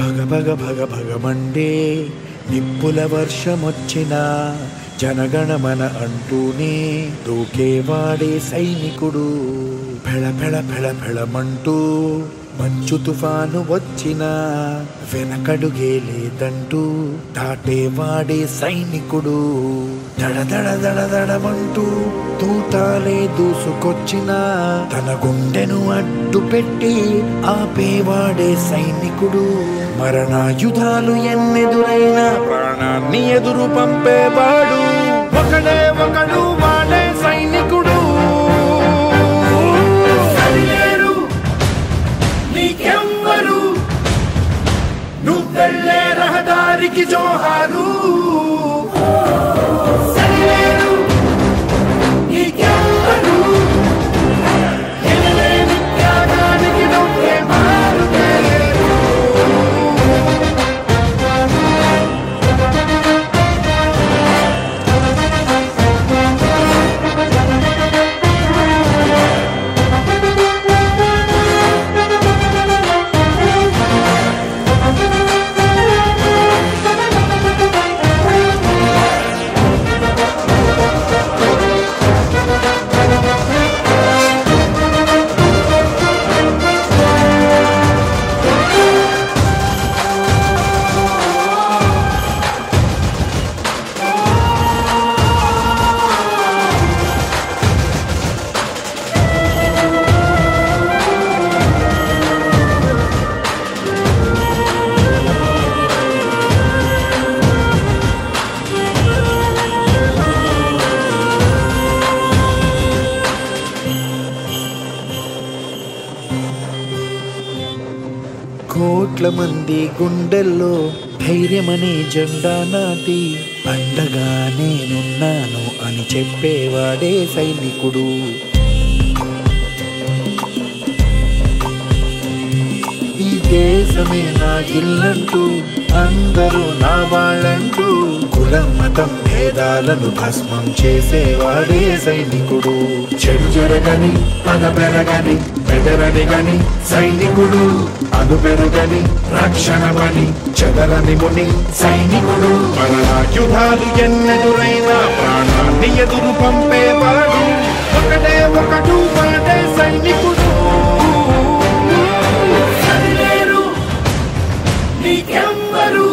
భగ భగ భగ భగమండే నిప్పుల వర్షమొచ్చినా జనగణమన అంటూనే దూకేవాడే సైనికుడు. ఫెళ ఫెళ ఫెళ ఫెళమంటూ మంచు తుఫాను వచ్చినా వెనకడుగే లేదంటూ దాటేవాడే సైనికుడు. దడ దడ దడ దడమంటూ తూటాలే దూసుకొచ్చినా తన గుండెను అడ్డు పెట్టి ఆపేవాడే సైనికుడు. మరణాయుధాలు ఎన్నెదురైనా ప్రాణాన్ని ఎదురు పంపేవాడు ఒకడే ఒకడు, వాడే సైనికుడు. నీకెవ్వరు నువ్వెళ్ళే రహదారికి జోహారు. సరిలేరు నీకెవ్వరు ఎనలేని త్యాగానికి నువ్వే మారుతేరు. కోట్ల మంది గుండెల్లో ధైర్యమనే జెండా నాటి అండగా నేనున్నాను అని చెప్పేవాడే సైనికుడు. ఈ దేశమే నా ఇల్లంటూ అందరూ నా వాళ్ళంటూ కులం మతం భేదాలను భస్మం చేసేవాడే సైనికుడు. చెడు జరగని పగ పెరగని బెదరని గని సైనికుడు. అను పెరుగని రక్షణమని చెదరని ముని సైనికుడు. మరణాయుధాలు ఎన్నెదురైనా ప్రాణాన్ని ఎదురు పంపేవాడు ఒకటే ఒకడు, వాడే సైనికుడు. నీకెవ్వరు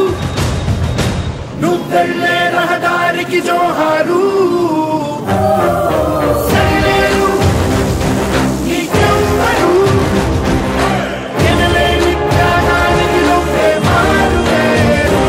నువ్వెళ్ళే రహదారికి జోహారు. సరిలేరు నీకెవ్వరు ఎనలేని త్యాగానికి నువ్వే మారుతేరు.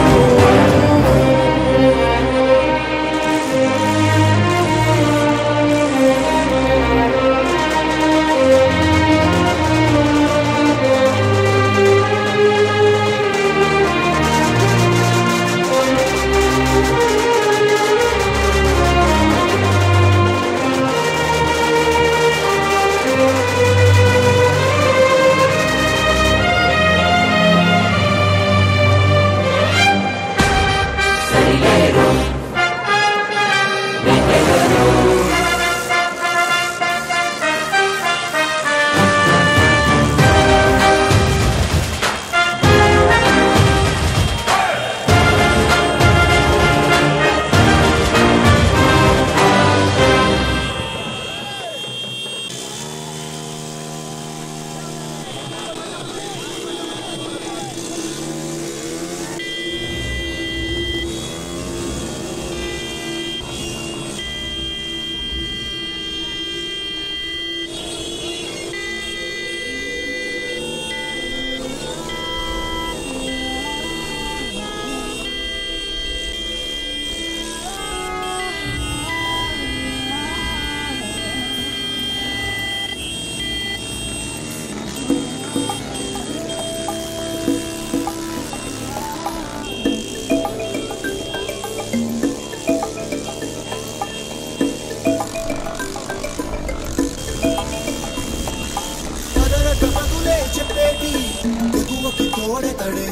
తడే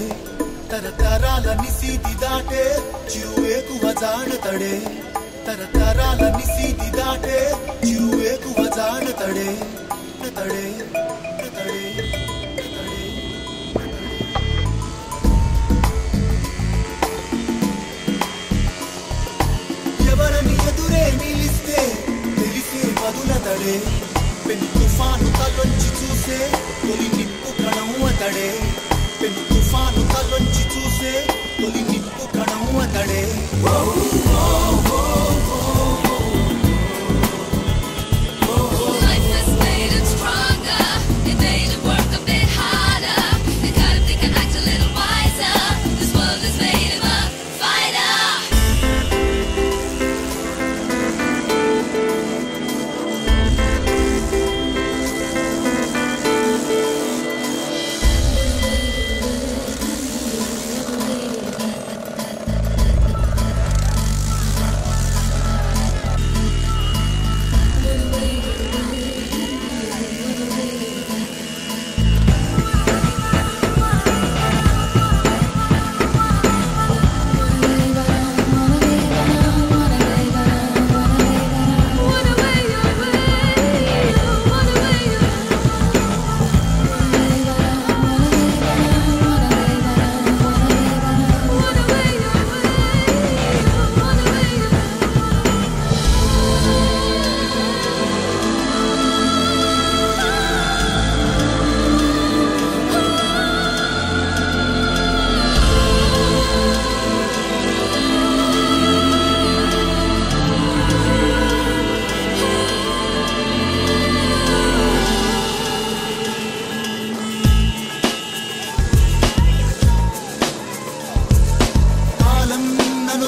తరతరాలని సీది దాటే చిరువేకువ జానతడే తరతరాలని సీది దాటే చిరువేకువ జానతడే తడే తడే తడే పెను తుఫాను తలొంచి చూసే తొలి నిప్పు కణం అతడే పెను తుఫాను తలొంచి చూసే తొలి నిప్పు కణం అతడే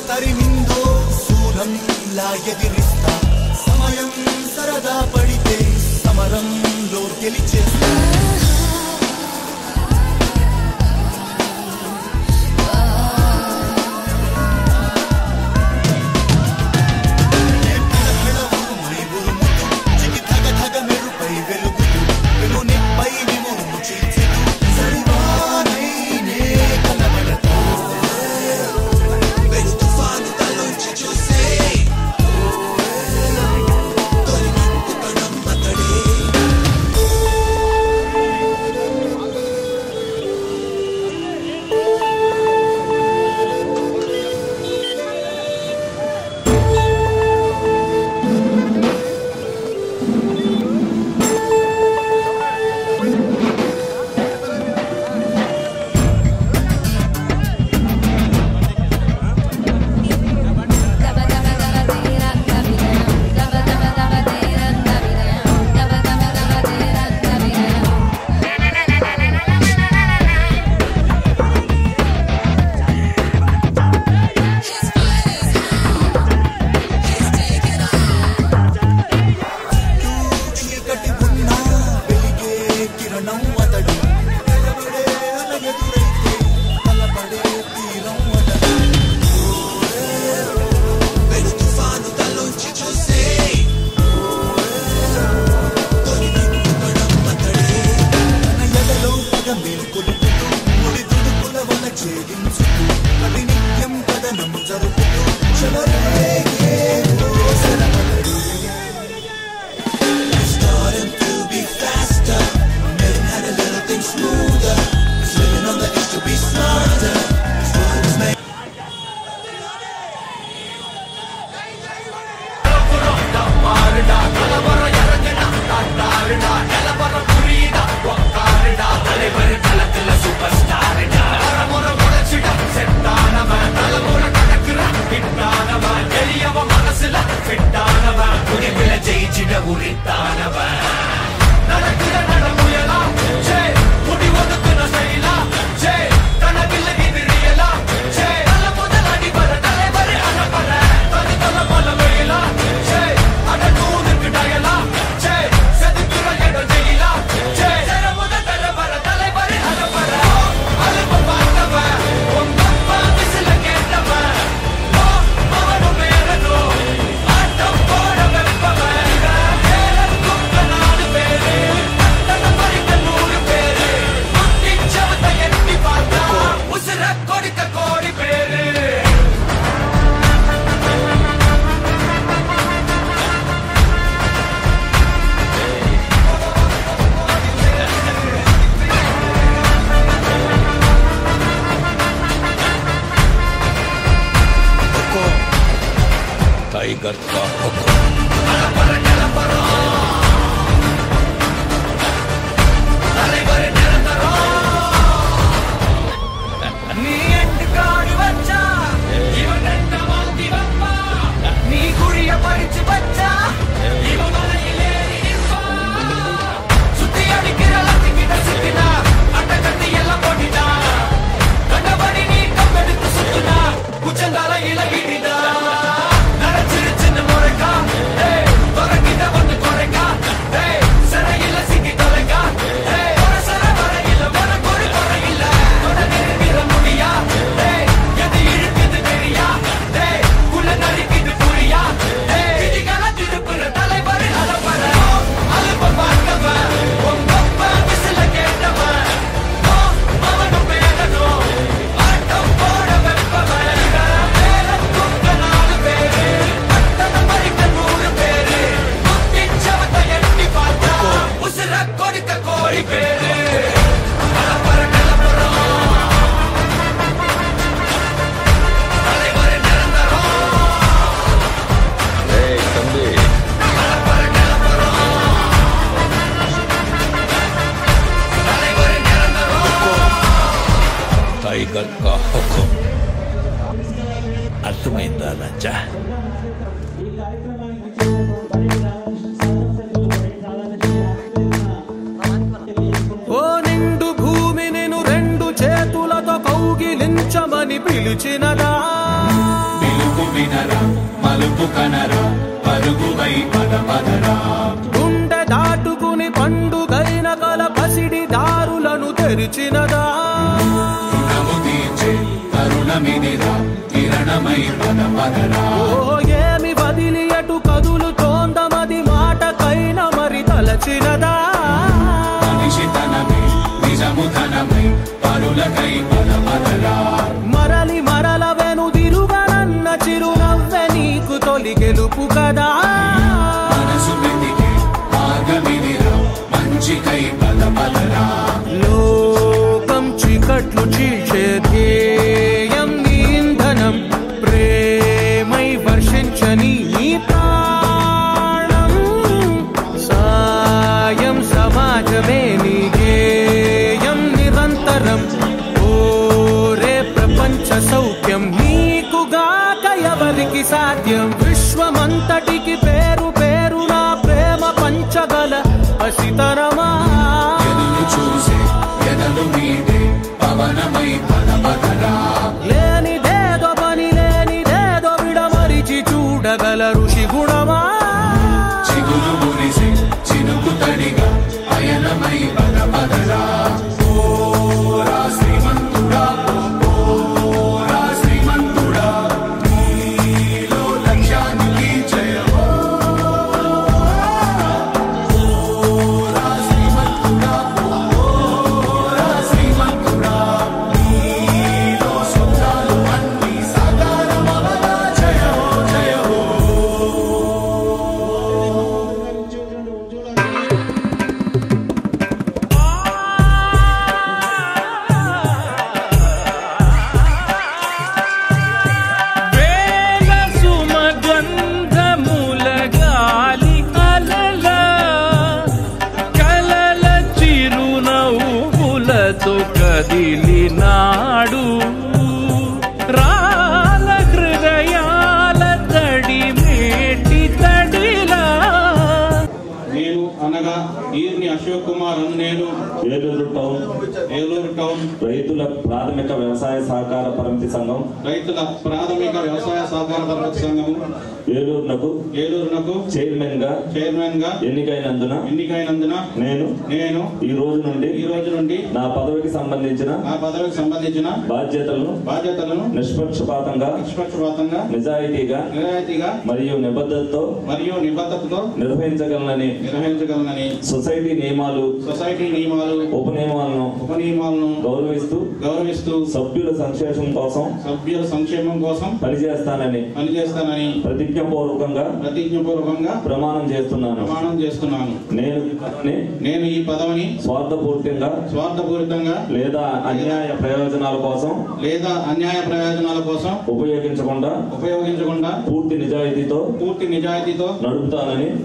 తరిమిందో శూలంలా ఎదిరిస్తా సమయం సరదా పడితే సమరంలో గెలిచేస్తా टाइगर का हुक्म टाइगर का हुक्म अर्थమైందా राजा ఓ నిండు భూమి నిన్ను రెండు చేతులతో కౌగిలించమని పిలిచినదా పిలుపు వినరా మలుపు కనరా పరుగువై పదపదరా గుండె దాటుకుని పండుగైన కల పసిడి దారులను తెరిచినదా రుణము తీర్చే కరుణమిదిరా కిరణమై పదపదరా ఓ ఏమి వదిలి అటు కదులుతోందమది మాటకైన మరి తలచినదా మనిషితనమే నిజము ధనమై పరులకై పదపదరా మరలి మరల వెనుదిరుగనన్న చిరునవ్వె నీకు తొలి గెలుపు కదా మనసు వెతికే మార్గమిదిరా మంచికై పదపదరా లోకం చీకట్లు చీల్చే ధ్యేయం నీ ఇంధనం ప్రేమై వర్షించని నీ ప్రాణం సాయం సమాజమే నీ గేయం నిరంతరం ఓరే ప్రపంచ సౌఖ్యం నీకుగాక ఎవరికి సాధ్యం విశ్వమంతటికి పేరు పేరు నా ప్రేమ పంచగల పసితరమా ఎదురు చూసే ఎదలు మీటే పవనమై పదపదరా లేనిదేదో పని లేనిదేదో విడమరిచి చూడగల ఋషి గుణమా చిగురు మురిసే చినుకు తడిగా అయనమై పదపదరా ఓరా శ్రీమంతుడా ఓరా శ్రీమంతుడా నీలో లక్ష్యానికి జయమో ఓరా శ్రీమంతుడా ఓరా శ్రీమంతుడా నీలో స్వప్నాలు అన్నీ సాకారమవగా జయమో జయమో వేల సుమగంధముల గాలి అలల కలల చిరునవ్వులతో కదిలినాడు రాల హృదయాల తడి మేటి తడిలా నేను అనగా ఈర్ని అశోక్ కుమార్ అని నేను ఏలూరు టౌన్ రైతుల ప్రాథమిక వ్యవసాయ సహకార పరిమితి సంఘం రైతుల ప్రాథమిక వ్యవసాయ సహకార పరిమితి సంఘము ఏలూరునకు చైర్మన్ గా ఎన్నికైనందున నేను ఈ రోజు నుండి నా పదవికి సంబంధించిన బాధ్యతలను నిష్పక్షపాతంగా నిజాయితీగా మరియు నిబద్ధతతో నిర్వహించగలనని సొసైటీ నియమాలు ఉపనియమాలను గౌరవిస్తూ సభ్యుల సంక్షేమం కోసం పనిచేస్తానని ప్రతిజ్ఞపూర్వకంగా ప్రమాణం చేస్తున్నాను నేను ఈ పదవిని స్వార్థపూరితంగా లేదా అన్యాయ ప్రయోజనాల కోసం ఉపయోగించకుండా పూర్తి నిజాయితీతో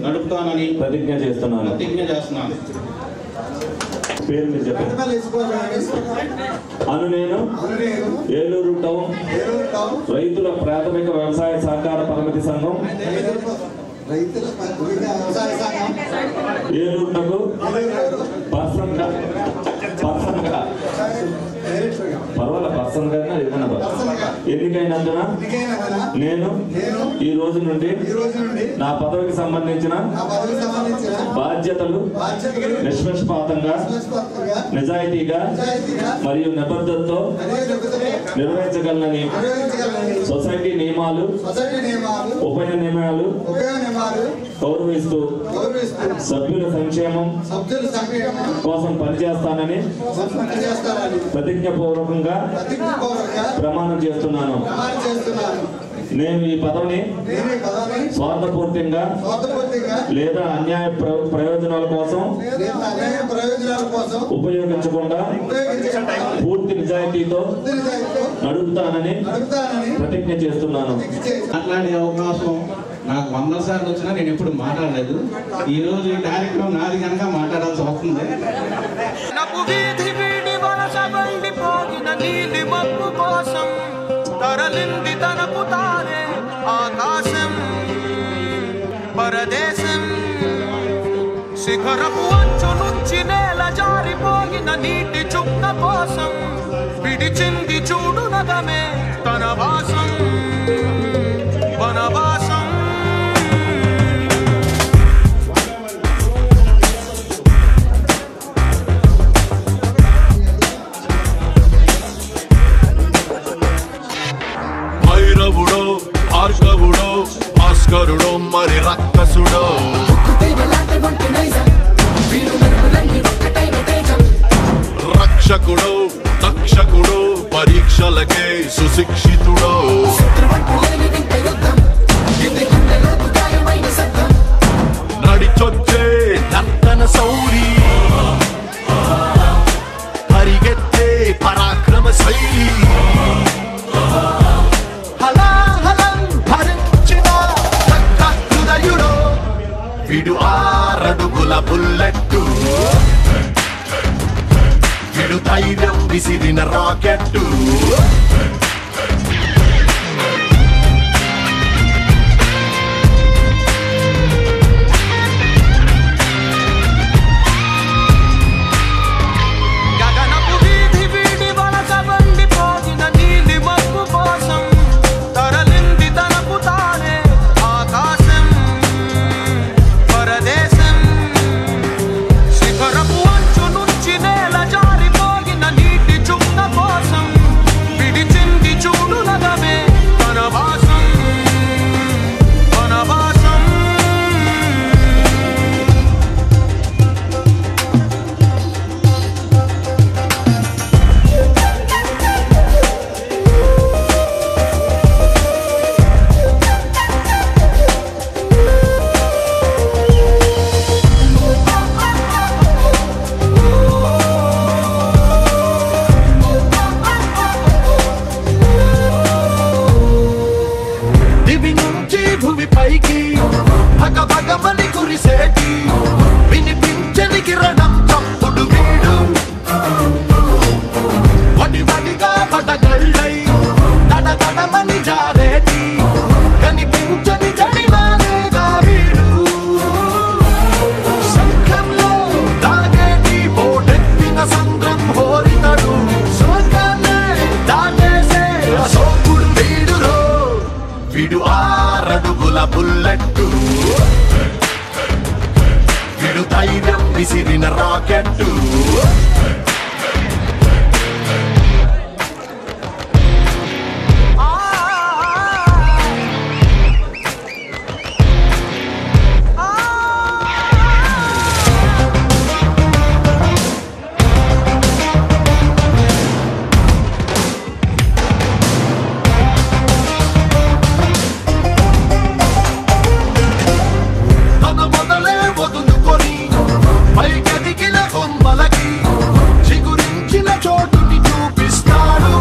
నడుపుతానని ప్రతిజ్ఞ చేస్తున్నాను పేరు మీరు చెప్పండి. నేను ఏలూరు టౌన్ రైతుల ప్రాథమిక వ్యవసాయ సహకార పరిమితి సంఘం ఏలూరునకు పర్సన్ గా ఎన్నికైనందున నేను ఈ రోజు నుండి నా పదవికి సంబంధించిన బాధ్యతలు నిష్పక్షపాతంగా నిజాయితీగా మరియు నిబద్ధతతో నిర్వహించగలనని సొసైటీ నియమాలు ఉపనియమాలు గౌరవిస్తూ సభ్యుల సంక్షేమం కోసం పనిచేస్తానని ప్రతిజ్ఞపూర్వకంగా ప్రమాణం చేస్తున్నాను. నేను ఈ పదవిని స్వార్థపూర్తిగా లేదా అన్యాయ ప్రయోజనాల కోసం ఉపయోగించకుండా పూర్తి నిజాయితీతో నడుపుతానని ప్రతిజ్ఞ చేస్తున్నాను. మాట్లాడే అవకాశం నాకు 100 సార్లు వచ్చినా నేను ఎప్పుడు మాట్లాడలేదు. ఈ రోజు ఈ కార్యక్రమం నాది కనుక మాట్లాడాల్సి వస్తుంది. తరలింది తనకు తానే ఆకాశం పరదేశం శిఖరపు అంచు నుంచి నేల జారిపోయిన నీటి చుక్క కోసం విడిచింది చూడు నగమే తన వాసం వనవాసం భైరవుడో భార్గవుడో భాస్కరుడో మరి రక్కసుడో రక్షకుడో తక్షకుడో పరీక్షలకే సుశిక్షితుడో నడిచొచ్చే నర్తన సౌరి పరిగెత్తే పరాక్రమ శైలి విడు 6 అడుగుల బుల్లెట్టు విడు ధైర్యం విసిరిన రాకెట్టు గగనపు వీధి వీడి వలస బండిపోయిన నీలి మబ్బు కోసం తరలింది తనకు తానే ఆకాశం పరదేశం శిఖరపు అంచు నుంచి నేల జారిపోయిన నీటి చుక్క కోసం విడిచింది చూడు నగమే తన వాసం వనవాసం దివి నుంచి భూమి పైకి భగభగమని కురిసేటి వినిపించని కిరణం చప్పుడు వీడు వడివడిగా పడగళ్ళై తడతడమని జారేటి కనిపించని జడివానేగా వీడు సంఘంలో దాగేటి బోటెత్తిన సంద్రం హోరితడు స్వర్గాన్నే దాటేసే అశోకుడు వీడురో విడు 6 అడుగుల బుల్లెట్టు విడు ధైర్యం విసిరిన రాకెట్టు తన మొదలే వదులుకొని పైకెదిగిన కొమ్మలకి చిగురించిన చోటుని చూపిస్తాడు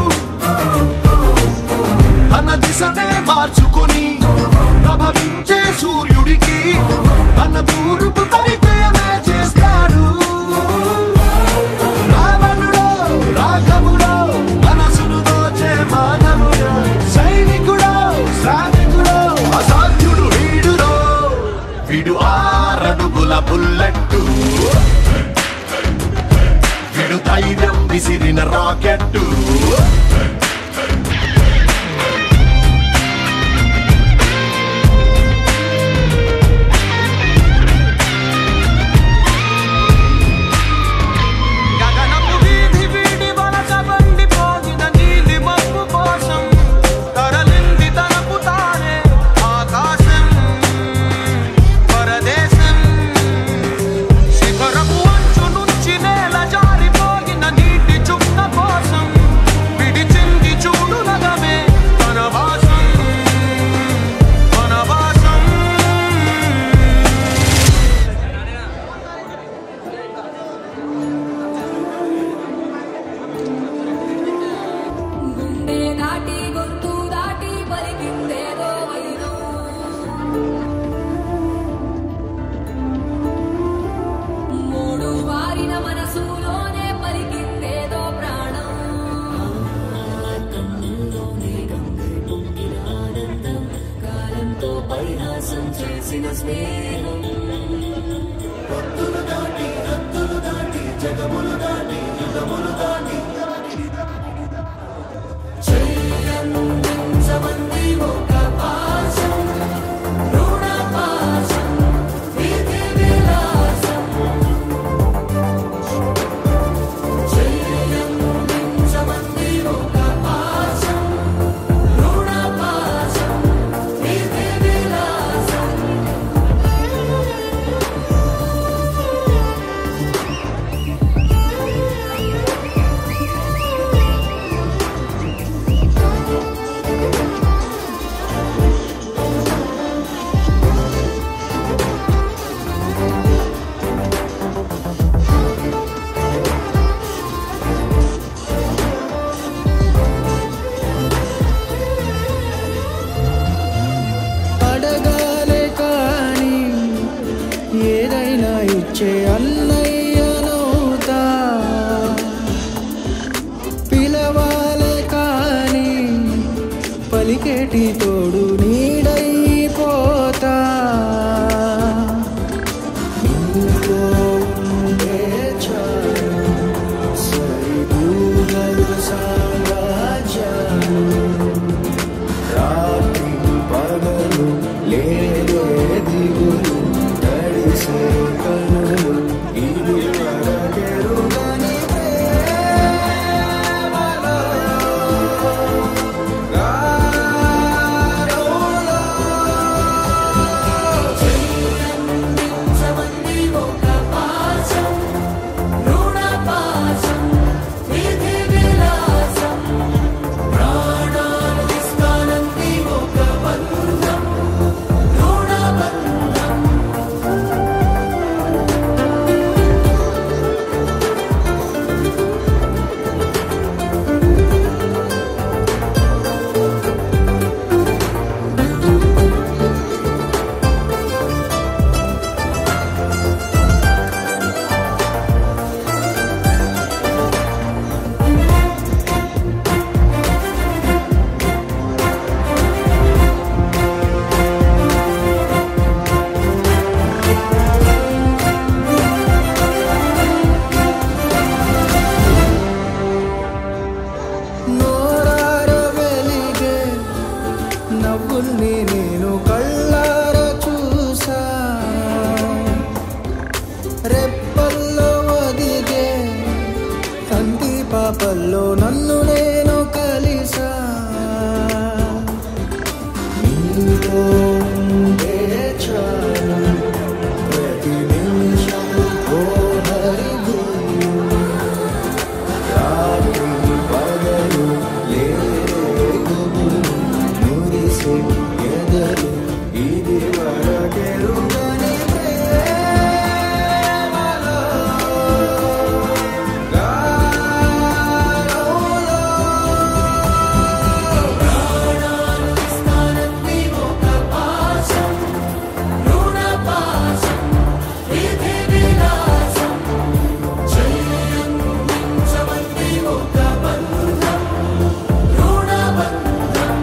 తన దిశనే మార్చుకొని ప్రభవించే సూర్యుడికి తన తూర్పు పరిచయమే చేస్తాడు రావణుడో రాఘవుడో మనసును దోచే మానవుడో సైనికుడో శ్రామికుడో అసాధ్యుడు వీడురో విడు 6 అడుగుల బుల్లెట్టు విడు ధైర్యం విసిరిన రాకెట్టు చేసిన స్నేహం హద్దులు దాటి జగములు దాటి యుగములు దాటి చెయ్యందించమంది ఒక పాశం రుణ పాశం విధి విలాసం చెయ్యందించమంది ఒక పాశం రుణ పాశం విధి విలాసం అడగాలే కానీ ఏదైనా ఇచ్చే అన్నయ్యనవుతా పిలవాలే కానీ పలికేటి తోడు నీడైపోతా నీతో ఉండే చాలు సరిదూగలు సామ్రాజ్యాలు రాత్రి పగలు లేదే దిగులు తడిసే కనులు ఇది వరకెరుగని ప్రేమలో గారోలో చెయ్యందించమంది ఒక పాశం రుణ పాశం విధి విలాసం ప్రాణాలు ఇస్తానంది ఒక బంధం రుణ బంధం నోరార వెలిగే నవ్వుల్ని నేను కళ్ళార చూసా రెప్పల్లో ఒదిగే కంటి పాపల్లో నన్ను నేను కలిసా నీతో ఉండే చాలు ప్రతి నిమిషం ఓ హరిగురు రాత్రి పగలు లేగులు మురిసే ఎదలు ఇది వరకెరుగని ప్రేమలో గారోలో ప్రాణాలు ఇస్తానంది ఒక పాశం రుణ పాశం విధి విలాసం చెయ్యందించమంది ఒక బంధం రుణ బంధం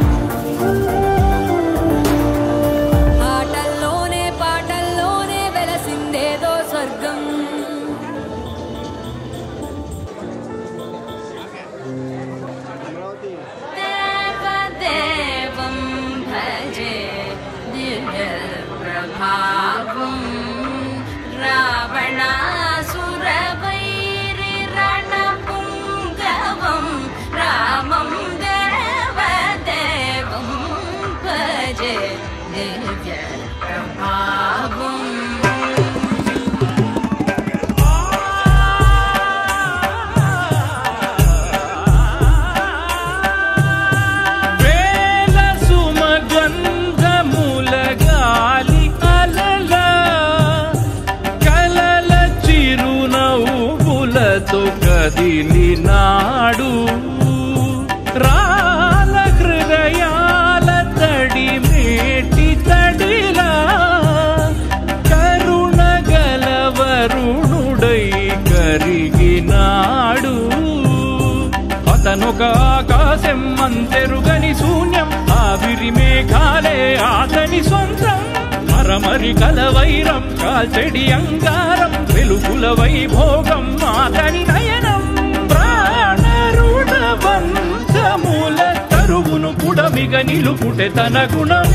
ఆటల్లోనే పాటల్లోనే వెలసిందేదో స్వర్గం దేవదేవం భజే దివ్య ప్రభావం రావణాసురవైరి రణపుంగవం రామం దేవదేవం భజే దివ్య ప్రభావం వేల సుమగంధముల గాలి అలల కలల చిరునవ్వులతో కదిలినాడు రాల హృదయాల తడి మేటి తడిలా కరుణ గలవరుణుడై కరిగినాడు అతనొక ఆకాశం అంతెరుగని శూన్యం ఆవిరి మేఘాలే అతని సొంతం అరమరి కల వైరం కాల్చెడి అంగారం వెలుగుల వైభోగం మాదని నయనం ప్రాణరుణ వంశమూల తరువును పుడమిగ నిలుపుటె తన గుణం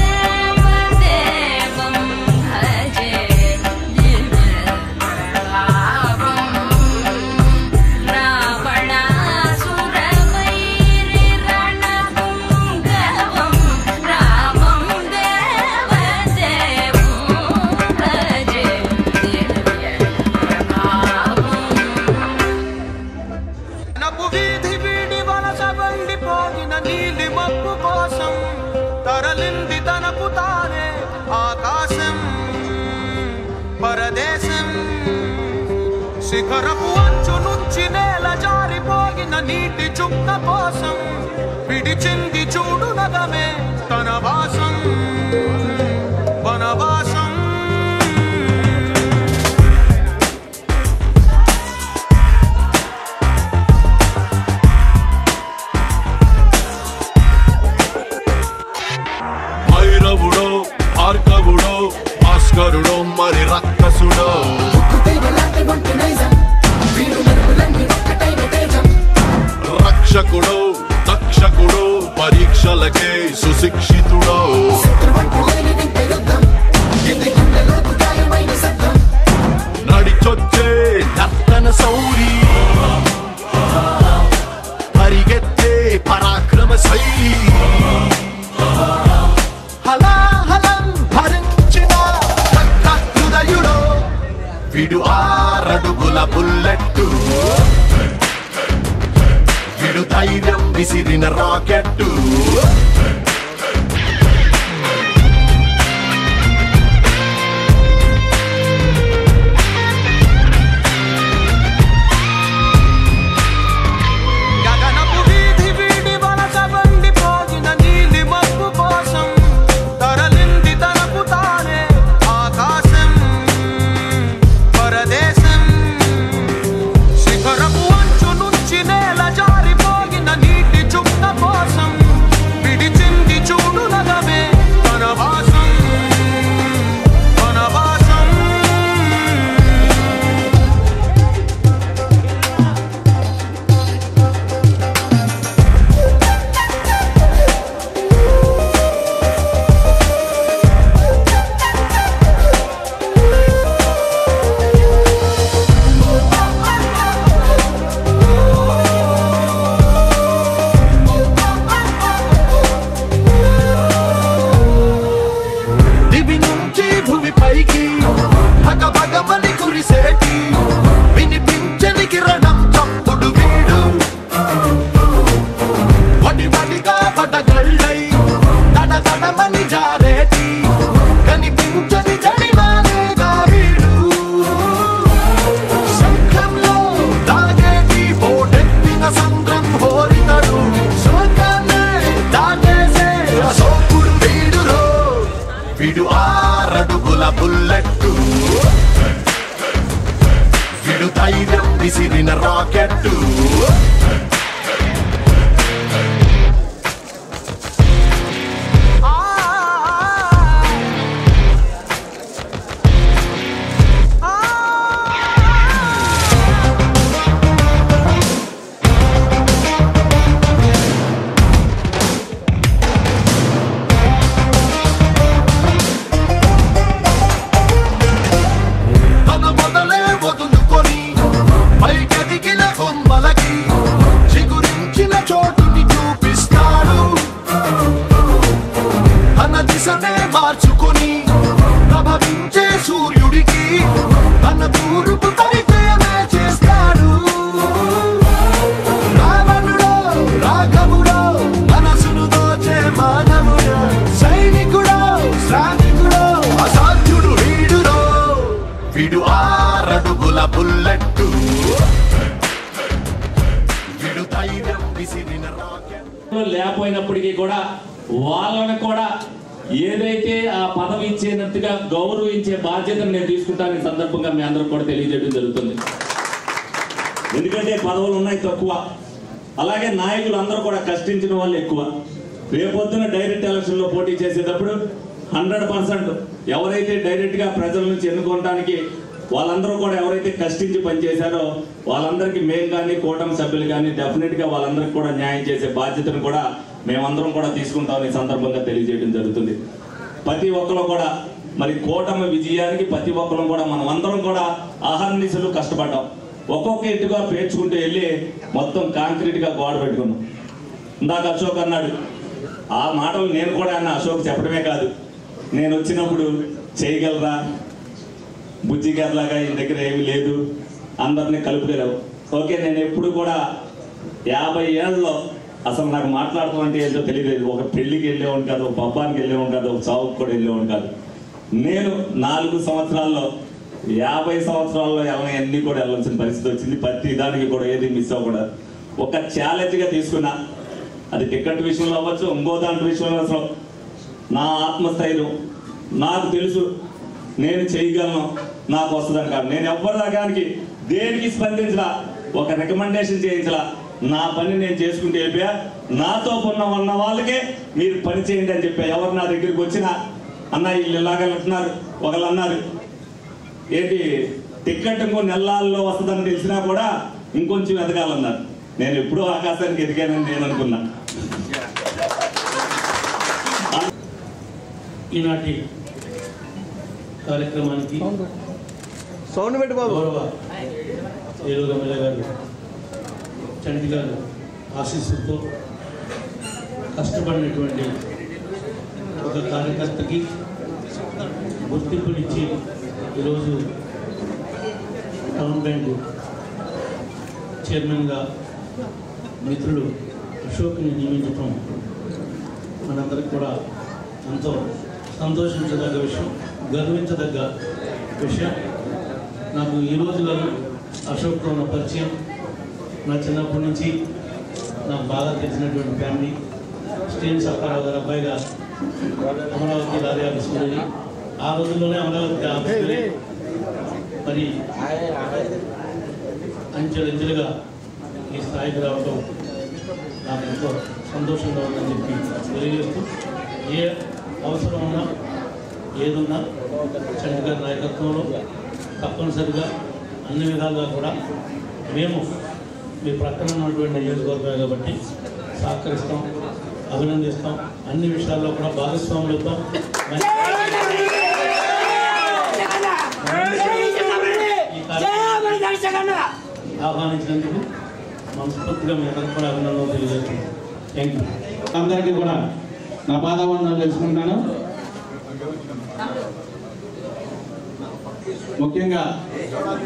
శిఖరపు అంచు నుంచి నేల జారిపోగిన నీటి చుక్క కోసం విడిచింది చూడు నగమే తన వాసం వనవాసం భైరవుడో భార్గవుడో భాస్కరుడో మరి రక్కసుడో రక్షకుడో దక్షకుడో పరీక్షలకే సుశిక్షితుడో నడిచొచ్చే నర్తన సౌరి పరిగెత్తే పరాక్రమ శైలి హలాహలం భరించిన హృదయుడో విడు 6 అడుగుల బుల్లెట్టు విడు ధైర్యం విసిరిన రాకెట్టు గగనపు వీధి వీడి వలస బండిపోగిన నీలి మబ్బు కోసం తరలింది తనకు తానే ఆకాశం పరదేశం శిఖరపు అంచు నుంచి నేల జారిపోగిన నీటి చుక్క కోసం విడిచింది చూడు నగమే తన వాసం వనవాసం దివి నుంచి భూమి పైకి భగభగమని కురిసేటి వినిపించని కిరణం చప్పుడు వీడు వడి వడిగా పడగళ్ళై తడ తడమని జారేటి కనిపించని జడివానేగా వీడు శంఖంలో దాగేటి పోటెత్తిన సంద్రం హోరితడు శోకాన్నే దాటేసే అశోకుడు వీడురో విడు 6 అడుగుల బుల్లెట్టు విడు ధైర్యం విసిరిన రాకెట్టు తన మొదలే వదులుకొని పైకెదిగిన కొమ్మలకి చిగురించిన చోటుని చూపిస్తాడు తన దిశనే మార్చుకొని ప్రభవించే సూర్యుడికి తన తూర్పు పరిచయమే చేస్తాడు రావణుడో రాఘవుడో మనసును దోచే మానవుడో సైనికుడో శ్రామికుడో అసాధ్యుడు వీడురో విడు 6 అడుగుల బుల్లెట్టు విడు ధైర్యం విసిరిన రాకెట్ లేకపోయినప్పటికీ కూడా వాళ్ళని కూడా ఏదైతే ఆ పదవి ఇచ్చేటట్టుగా గౌరవించే బాధ్యతను నేను తీసుకుంటాను ఈ సందర్భంగా మీ అందరూ కూడా తెలియజేయడం జరుగుతుంది. ఎందుకంటే పదవులు ఉన్నాయి తక్కువ, అలాగే నాయకులు అందరూ కూడా కష్టించిన వాళ్ళు ఎక్కువ. రేపొద్దున డైరెక్ట్ ఎలక్షన్లో పోటీ చేసేటప్పుడు 100% ఎవరైతే డైరెక్ట్గా ప్రజల నుంచి ఎన్నుకోవడానికి వాళ్ళందరూ కూడా ఎవరైతే కష్టించి పనిచేశారో వాళ్ళందరికీ మేము కానీ కూటమి సభ్యులు కానీ డెఫినెట్గా వాళ్ళందరికీ కూడా న్యాయం చేసే బాధ్యతను కూడా మేమందరం కూడా తీసుకుంటామని ఈ సందర్భంగా తెలియజేయడం జరుగుతుంది. ప్రతి ఒక్కరు కూడా మరి కూటమి విజయానికి ప్రతి ఒక్కరు కూడా మనం అందరం కూడా అహర్నిశలు కష్టపడ్డాం. ఒక్కొక్క ఇంటిగా పేర్చుకుంటూ వెళ్ళి మొత్తం కాంక్రీట్గా గోడ పెట్టుకున్నాం. ఇందాక అశోక్ అన్నాడు, ఆ మాటలు నేను కూడా అన్న అశోక్ చెప్పడమే కాదు, నేను వచ్చినప్పుడు చేయగలరా బుజ్జి గారిలాగా ఈ దగ్గర ఏమీ లేదు, అందరినీ కలుపుకోలేవు. ఓకే, నేను ఎప్పుడు కూడా 50 ఏళ్ళలో అసలు నాకు మాట్లాడటం అంటే ఏంటో తెలియలేదు. ఒక పెళ్లికి వెళ్ళేవాడు కాదు, ఒక పబ్బానికి వెళ్ళేవాడు కాదు, ఒక చావుకు కూడా వెళ్ళేవాడు కాదు. నేను 4 సంవత్సరాల్లో 50 సంవత్సరాల్లో అన్నీ కూడా వెళ్ళాల్సిన పరిస్థితి వచ్చింది. ప్రతి దానికి కూడా ఏది మిస్ అవ్వకూడదు. ఒక ఛాలెంజ్గా తీసుకున్నా, అది టికెట్ విషయంలో అవ్వచ్చు, ఇంకో దాంట్లో విషయంలో అసలు నా ఆత్మస్థైర్యం నాకు తెలుసు, నేను చేయగలను, నాకు వస్తుందని కాదు. నేను ఎవరిదానికి దేనికి స్పందించలా, ఒక రికమెండేషన్ చేయించలా, నా పని నేను చేసుకుంటూ వెళ్ళిపోయా. నాతో ఉన్న వాళ్ళకే మీరు పని చేయండి అని చెప్పా. ఎవరు నా దగ్గరికి వచ్చినా అన్న వీళ్ళు ఇలాగ అంటున్నారు, ఒకళ్ళు అన్నారు ఏంటి టికెట్ ఇంకో నెలల్లో వస్తుందని తెలిసినా కూడా ఇంకొంచెం ఎదగాలన్నారు. నేను ఎప్పుడూ ఆకాశానికి ఎదిగానని నేను అనుకున్నా. ఈనాటి కార్యక్రమానికి గౌరవ ఏలూరు ఎమ్మెల్యే గారు చంటి గారు ఆశీస్సులతో కష్టపడినటువంటి ఒక కార్యకర్తకి గుర్తింపునిచ్చి ఈరోజు టౌన్ బ్యాంకు చైర్మన్గా మిత్రుడు అశోక్ని నియమించడం మనందరికి కూడా ఎంతో సంతోషించదగ్గ విషయం, గర్వించదగ్గ విషయం. నాకు ఈ రోజులో అశోక్తో ఉన్న పరిచయం నా చిన్నప్పటి నుంచి నాకు బాగా తెలిసినటువంటి ఫ్యామిలీ. స్టీన్ సప్పారావు గారు అబ్బాయిగా అమరావతి లారీ ఆఫీస్ ఉండేది. ఆ రోజుల్లోనే అమరావతి ఆఫీస్ మరి అంచెలంచెలుగా ఈ స్థాయికి రావడం నాకు ఎంతో సంతోషంగా ఉందని చెప్పి తెలియజేస్తూ, ఏ అవసరం ఉన్నా ఏదున్నా చంటి గారి నాయకత్వంలో తప్పనిసరిగా అన్ని విధాలుగా కూడా మేము మీ ప్రక్కన ఉన్నటువంటి నియోజకవర్గం కాబట్టి సహకరిస్తాం, అభినందిస్తాం, అన్ని విషయాల్లో కూడా భాగస్వాములు అవుతాం. ఆహ్వానించినందుకు మనస్ఫూర్తిగా మీ అందరికీ కూడా అభినందనలు తెలియజేస్తున్నాం. Thank you. అందరికీ కూడా నా పాదవందనాలు తెలుసుకుంటాను. ముఖ్యంగా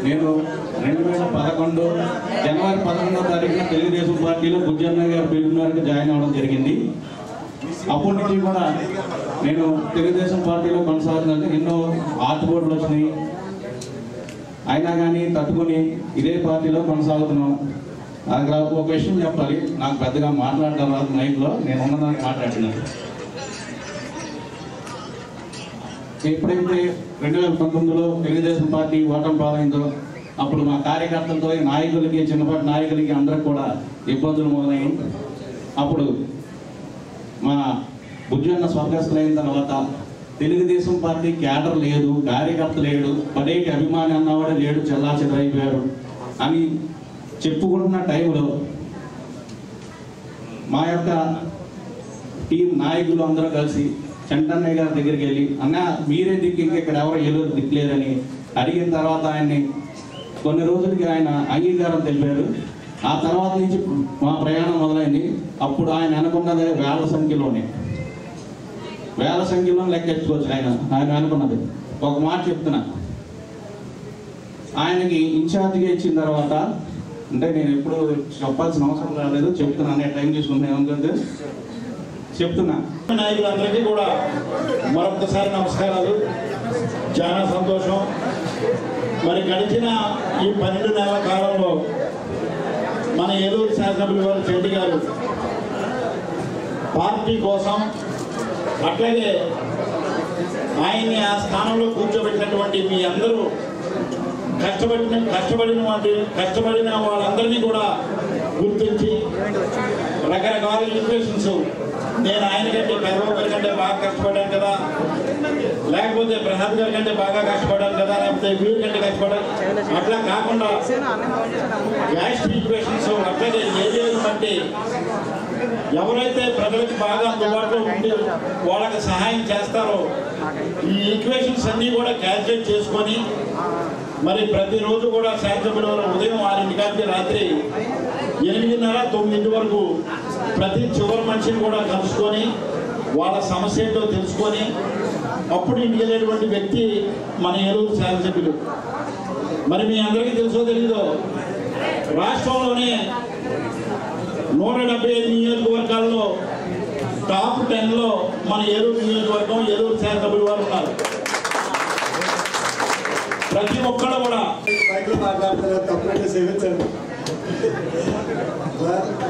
నేను 2011 జనవరి 11వ తారీఖున తెలుగుదేశం పార్టీలో బుజ్జన్న గారు పిలుపునరకు జాయిన్ అవ్వడం జరిగింది. అప్పటి నుంచి కూడా నేను తెలుగుదేశం పార్టీలో కొనసాగుతున్నాను. ఎన్నో ఆటుపోట్లు వచ్చినాయి, అయినా కానీ తట్టుకొని ఇదే పార్టీలో కొనసాగుతున్నాం. అది ఒక విషయం చెప్పాలి, నాకు పెద్దగా మాట్లాడడం రాదు మైక్లో, నేను ఉన్నదానికి మాట్లాడుతున్నాను. ఎప్పుడైతే 2019లో తెలుగుదేశం పార్టీ ఓటమి పాలైందో అప్పుడు మా కార్యకర్తలతో నాయకులకి, చిన్నపాటి నాయకులకి అందరికి కూడా ఇబ్బందులు మొదలయ్యాయి. అప్పుడు మా బుజ్జన్న స్వర్గస్థులైన తర్వాత తెలుగుదేశం పార్టీ క్యాడర్ లేదు, కార్యకర్త లేడు, పడేటి అభిమాని అన్నవాడే లేడు, చెల్లాచెదరైపోయారు అని చెప్పుకుంటున్న టైంలో మా యొక్క టీం నాయకులు అందరూ కలిసి చంటన్నయ్య గారి దగ్గరికి వెళ్ళి, అన్న మీరే దిక్కు, ఇక్కడ ఎవరు ఏలూరు దిక్కులేదని అడిగిన తర్వాత ఆయన్ని కొన్ని రోజులకి ఆయన అంగీకారం తెలిపారు. ఆ తర్వాత నుంచి మా ప్రయాణం మొదలైంది. అప్పుడు ఆయన అనుకున్నది వేల సంఖ్యలో లెక్కెట్టుకోవచ్చు. ఆయన అనుకున్నది ఒక మాట చెప్తున్నా, ఆయనకి ఇన్ఛార్జిగా ఇచ్చిన తర్వాత, అంటే నేను ఎప్పుడు చెప్పాల్సిన అవసరం రాలేదు, చెప్తున్నా, టైం తీసుకుంటే ఏమనుకుంటే చెప్తున్నా. నాయకులందరికీ కూడా మరొకసారి నమస్కారాలు. చాలా సంతోషం. మరి గడిచిన ఈ 12 నెలల కాలంలో మన ఏలూరు శాసనసభ్యులు వారు చంటి గారు పార్టీ కోసం, అట్లాగే ఆయన్ని ఆ స్థానంలో కూర్చోబెట్టినటువంటి మీ అందరూ కష్టపడిన వాళ్ళందరినీ కూడా గుర్తించి రకరకాల ఈక్వేషన్స్, నేను ఆయన కంటే 10 రూపాయల కంటే బాగా కష్టపడాను కదా, లేకపోతే ప్రసాద్ గారి కంటే బాగా కష్టపడాలి కదా, లేకపోతే వీరి కంటే కష్టపడాలి అట్లా కాకుండా గ్యాస్ ఈక్వేషన్స్ అట్లాగే ఏరియాను బట్టి ఎవరైతే ప్రజలకు బాగా అందుబాటులో ఉండి వాళ్ళకి సహాయం చేస్తారో ఈ ఈక్వేషన్స్ అన్నీ కూడా క్యాల్కులేట్ చేసుకొని మరి ప్రతిరోజు కూడా శాసనసభ్యుల ఉదయం 6 గంటలకి రాత్రి 8:30-9 వరకు ప్రతి చివరి మనిషిని కూడా కలుసుకొని వాళ్ళ సమస్య ఏంటో తెలుసుకొని అప్పుడు ఇంటికి వెళ్ళేటువంటి వ్యక్తి మన ఏలూరు శాసనసభ్యులు. మరి మీ అందరికీ తెలుసో తెలీదో రాష్ట్రంలోనే 175 నియోజకవర్గాల్లో టాప్ 10లో మన ఏలూరు నియోజకవర్గం ఏలూరు శాసనసభ్యులు వారు ఉన్నారు. ప్రతి ఒక్కళ్ళు కూడా మాట్లాడుతున్నారు, తప్పకుండా సేవించండి.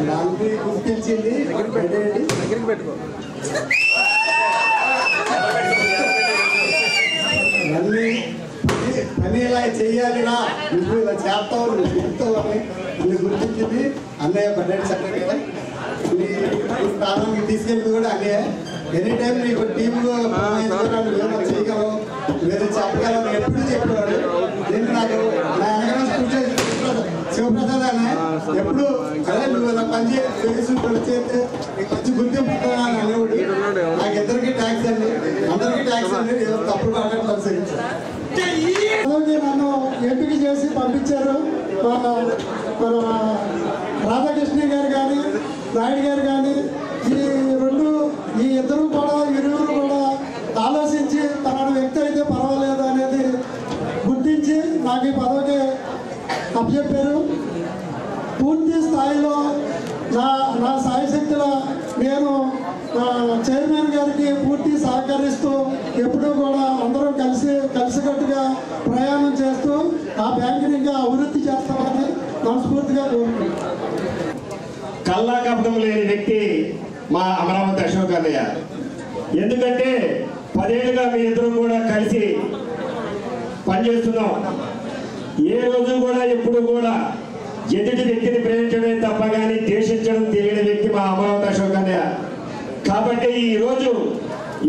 నాలుగు గుర్తించింది దగ్గరికి పెట్టుకో. మళ్ళీ పని ఇలా చెయ్యాలిరా, నువ్వు ఇలా చేస్తావు, నువ్వు చెప్తావు అని నువ్వు గుర్తించింది అన్నయ్య బడ్జెట్ సెక్రటరీ. నీ స్థానానికి తీసుకెళ్ళింది కూడా అన్నయ్య. ఎనీ టైం నీకు టీమ్ చేయగలవు, వేరే చెప్పగలవు ఎప్పుడు చెప్పేవాడు. నేను నాకు నా వెనక శివప్రసాద్ అన్న ఎప్పుడు అదే నువ్వు ఇలా పని చేసి చేస్తే నీకు మంచి గుర్తింపు అని అనేవాడు. నాకు ఇద్దరికి ట్యాక్స్ అండి, అందరికీ ట్యాక్స్ అండి, ఏదో తప్పుడు మాట్లాడతాను. నన్ను ఎంపిక చేసి పంపించారు. రాధాకృష్ణ గారు కానీ నాయుడు గారు కానీ ఈ ఇరువురు కూడా ఆలోచించి తన వ్యక్తి అయితే పర్వాలేదు అనేది గుర్తించి నాకు ఈ పదవికి అప్పచెప్పారు. పూర్తి స్థాయిలో నా సాయశక్తుల నేను చైర్మన్ గారికి పూర్తి సహకరిస్తూ ఎప్పుడూ కూడా అందరూ కలిసికట్టుగా ప్రయాణం చేస్తూ ఆ బ్యాంకుని ఇంకా అభివృద్ధి చేస్తామని మనస్ఫూర్తిగా కోరుకుంటున్నాను. కల్లా కపటం లేని వ్యక్తి మా అమరావతి అశోక్ అన్నయ్య. ఎందుకంటే 10 ఏళ్ళుగా మీ ఇద్దరు కూడా కలిసి పనిచేస్తున్నాం. ఏ రోజు కూడా ఎప్పుడు కూడా ఎదుటి వ్యక్తిని ప్రేమించడమే తప్ప కానీ ద్వేషించడం తెలియని వ్యక్తి మా అమరావతి అశోక్ అన్నయ్య. కాబట్టి ఈ రోజు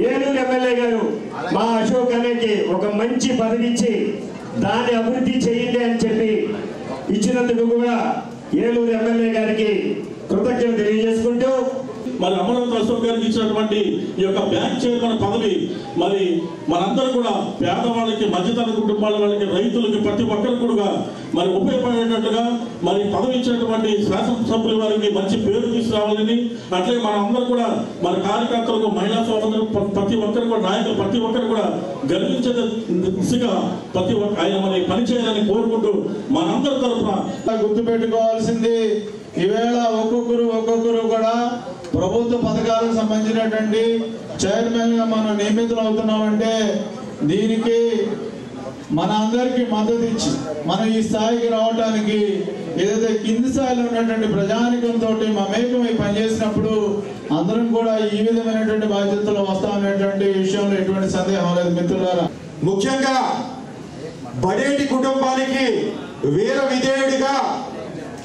ఏలూరు ఎమ్మెల్యే గారు మా అశోక్ అన్నయ్యకి ఒక మంచి పదవి ఇచ్చి దాన్ని అభివృద్ధి చేయండి అని చెప్పి ఇచ్చినందుకు కూడా ఏలూరు ఎమ్మెల్యే గారికి కృతజ్ఞతలు తెలియజేసుకుంటూ మరి అమరావతి అశోక్ గారికి ఇచ్చినటువంటి ఈ యొక్క బ్యాంక్ చైర్మన్ పదవి మరి మనందరూ కూడా పేదవాళ్ళకి, మధ్యతర కుటుంబాల వాళ్ళకి, రైతులకి, ప్రతి ఒక్కరికి కూడా మరి ఉపయోగపడేటట్టుగా మరి పదవి ఇచ్చినటువంటి శాసనసభ్యుల వారికి మంచి పేరు తీసుకురావాలని, అట్లే మన అందరూ కూడా మన కార్యకర్తలకు, మహిళా సోదరులు, ప్రతి ఒక్కరు కూడా నాయకులు ప్రతి ఒక్కరు కూడా గర్వించే దిశగా ప్రతి ఒక్క ఆయన మరి పనిచేయాలని కోరుకుంటూ మనందరి తరఫున గుర్తుపెట్టుకోవాల్సింది ఈవేళ ఒక్కొక్కరు కూడా ప్రభుత్వ పథకాలకు సంబంధించినటువంటి చైర్మన్ గా మనం నియమితులు అవుతున్నామంటే దీనికి మన అందరికీ మద్దతు ఇచ్చి మనం ఈ స్థాయికి రావడానికి ఏదైతే కింది స్థాయిలో ఉన్నటువంటి ప్రజానికంతో మమేకమై పనిచేసినప్పుడు అందరం కూడా ఈ విధమైనటువంటి బాధ్యతలు వస్తామనేటువంటి విషయంలో ఎటువంటి సందేహం లేదు మిత్రులారా. ముఖ్యంగా బడేటి కుటుంబానికి వీర విధేయుడిగా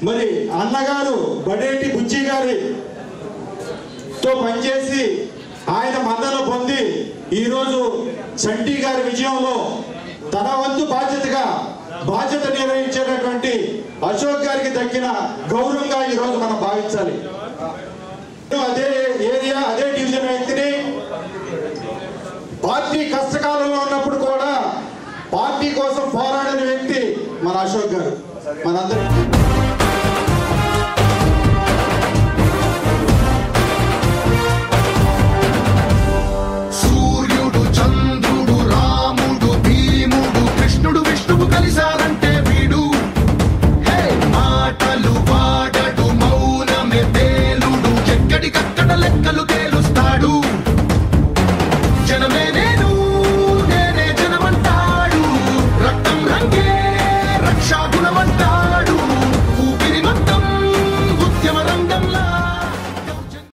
మరి అన్నగారు బడేటి బుజ్జి గారితో పనిచేసి ఆయన మద్దతు పొంది ఈరోజు చంటి గారి విజయంలో తన వంతు బాధ్యత నిర్వహించేటటువంటి అశోక్ గారికి దక్కిన గౌరవంగా ఈరోజు మనం భావించాలి. అదే ఏరియా, అదే డివిజన్ వ్యక్తిని పార్టీ కష్టకాలంలో ఉన్నప్పుడు కూడా పార్టీ కోసం పోరాడిన వ్యక్తి మన అశోక్ గారు. మనందరూ